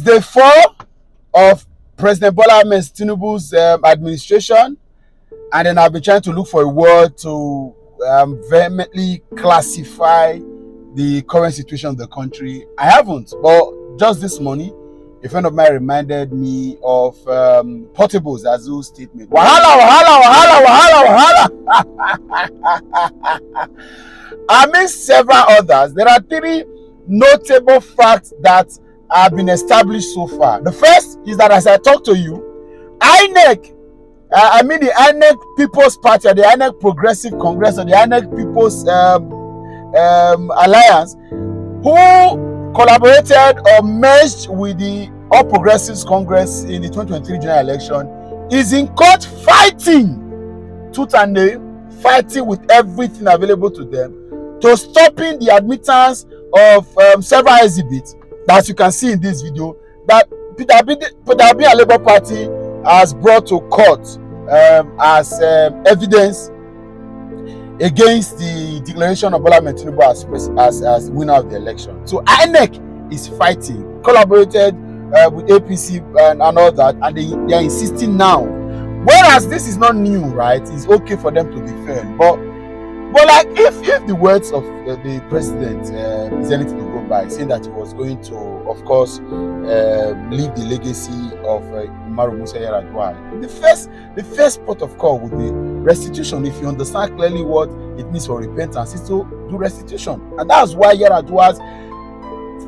day 4 of President Bola Ahmed Tinubu's administration, and then I've been trying to look for a word to vehemently classify the current situation of the country. I haven't, but just this morning, a friend of mine reminded me of Portable Zazu's statement. Wahala, wahala, wahala, wahala, wahala. Among several others, there are 3 notable facts that have been established so far. The first is that as I talk to you, INEC, the INEC People's Party, or the INEC Progressive Congress, or the INEC People's Alliance, who collaborated or merged with the All Progressives Congress in the 2023 general election, is in court fighting tooth and nail, fighting with everything available to them to stopping the admittance of several exhibits that, as you can see in this video, that Peter Obi and Labour Party has brought to court as evidence against the declaration of Bola Ahmed Tinubu as winner of the election. So INEC is fighting, collaborated with APC and all that, and they are insisting now. Whereas this is not new, right? It's okay for them to defend, but like if the words of the president is anything to go by, saying that he was going to, of course, leave the legacy of Umaru Musa Yar'Adua, the first port of call would be restitution. If you understand clearly what it means for repentance, is to do restitution, and that's why Yar'Adua's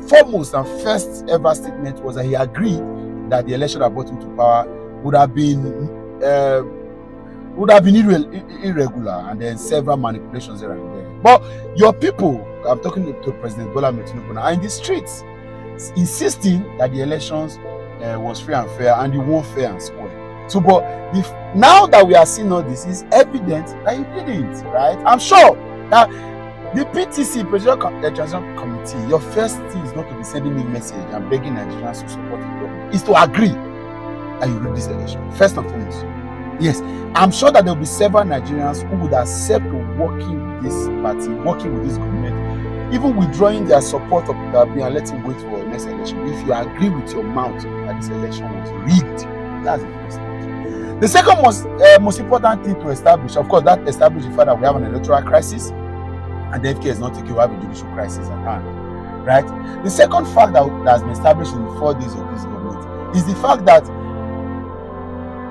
foremost and first ever statement was that he agreed that the election that brought him to power would have been irregular, and then several manipulations here and there. But your people, I'm talking to President Bola Ahmed Tinubu now, are in the streets insisting that the elections was free and fair, and you won fair and square. So, but now that we are seeing all this, is evident that you didn't, right? I'm sure that the PTC, Presidential Transition Committee, your first thing is not to be sending me a message and begging Nigerians to support the government. Is to agree that you rig this election, first and foremost. Yes, I'm sure that there will be several Nigerians who would accept working with this party, working with this government, even withdrawing their support of Peter Obi and let him wait for the next election. If you agree with your mouth that this election was rigged, that's the first thing. The second most important thing to establish, of course, that establishes the fact that we have an electoral crisis, and the FK is not taking, we have a judicial crisis at hand, right? The second fact that has been established in the 4 days of this government is the fact that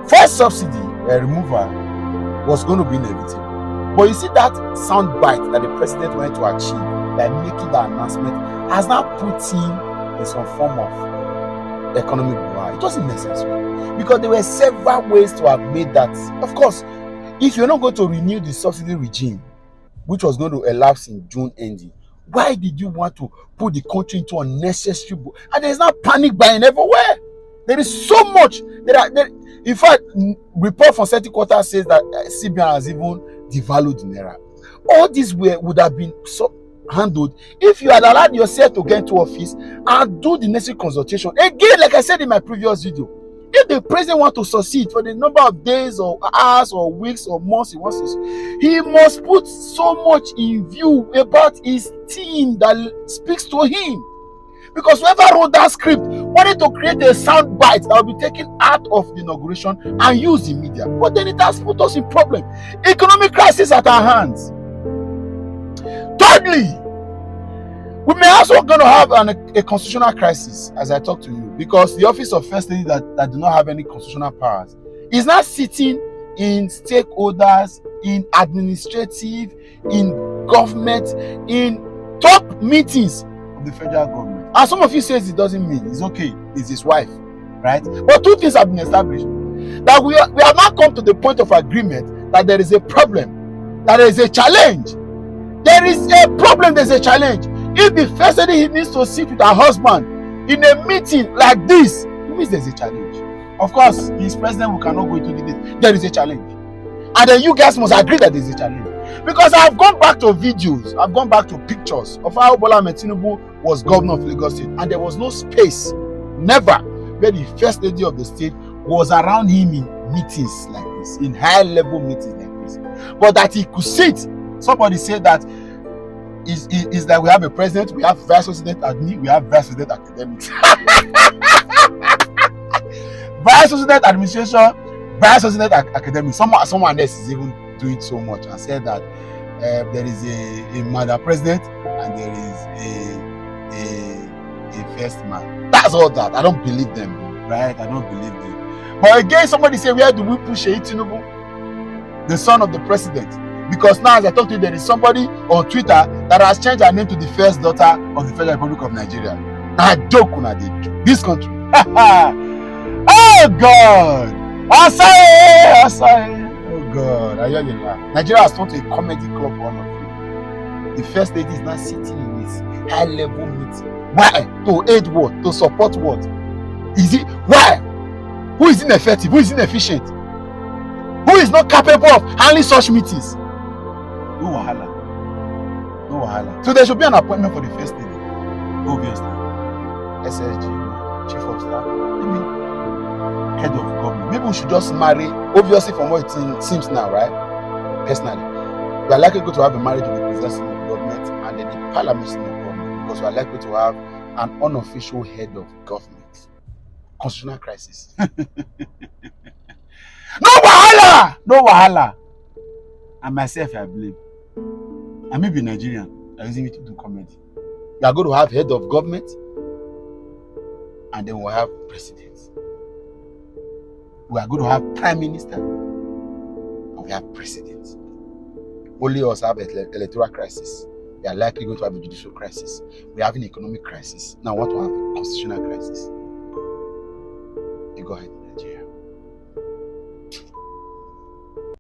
first subsidy removal was going to be inevitable. But you see, that sound bite that the president wanted to achieve by making that announcement has now put him in some form of economic war. It wasn't necessary, because there were several ways to have made that. Of course, if you're not going to renew the subsidy regime, which was going to elapse in June ending, why did you want to put the country into unnecessary? And there's now panic buying everywhere. There is so much. In fact, report from certain quarters says that CBN has even devalued the naira. All this would have been handled if you had allowed yourself to get into office and do the necessary consultation. Again, like I said in my previous video, if the president wants to succeed for the number of days or hours or weeks or months he wants to, he must put so much in view about his team that speaks to him. Because whoever wrote that script wanted to create a sound bite that will be taken out of the inauguration and used in media. But then it has put us in problem. Economic crisis at our hands. Thirdly, we may also going to have a constitutional crisis, as I talk to you, because the office of First Lady that do not have any constitutional powers is now sitting in stakeholders, in administrative, in government, in top meetings of the federal government. And some of you says it doesn't mean it's okay, it's his wife, right? But 2 things have been established. That we have now come to the point of agreement that there is a problem, that there is a challenge. There is a problem, there's a challenge. If the first lady needs to sit with her husband in a meeting like this, it means there's a challenge. Of course, his president who cannot go into this, there is a challenge. And then you guys must agree that there's a challenge. Because I've gone back to videos, I've gone back to pictures of how Bola Ahmed Tinubu was governor of Lagos State, and there was no space, never, where the first lady of the state was around him in meetings like this, in high-level meetings like this. But that he could sit, somebody said that is that we have a president, we have vice president admin, we have vice president academics. Vice President administration, Vice President academy. Someone else is even doing so much and said that there is a Madam President and there is a first man. That's all that. I don't believe them, right? I don't believe them. But again, somebody say, where do we push Tinubu, the son of the president? Because now, as I talk to you, there is somebody on Twitter that has changed her name to the first daughter of the Federal Republic of Nigeria. Now, joke on this country. Oh God! Asai! Oh God! I hear you laugh. Nigeria has turned to a comedy club for all of you. The first lady is now sitting in this high-level meeting. Why? To aid what? To support what? Is it why? Who is ineffective? Who is inefficient? Who is not capable of handling such meetings? No wahala. No wahala. So there should be an appointment for the first lady. Obviously. SSG, Chief of Staff, maybe Head of Government. Maybe we should just marry, obviously from what it seems now, right? Personally. We are likely going to have a marriage with the president of government and then the parliament of government, because we are likely to have an unofficial head of government. Constitutional crisis. No wahala! No wahala! And myself, I blame. I may be Nigerian. I'm using it to do comedy. We are going to have head of government and then we'll have presidents. We are going to have prime minister and we have presidents. Only us have an electoral crisis. We are likely going to have a judicial crisis. We are having an economic crisis. Now we want to have a constitutional crisis. You go ahead.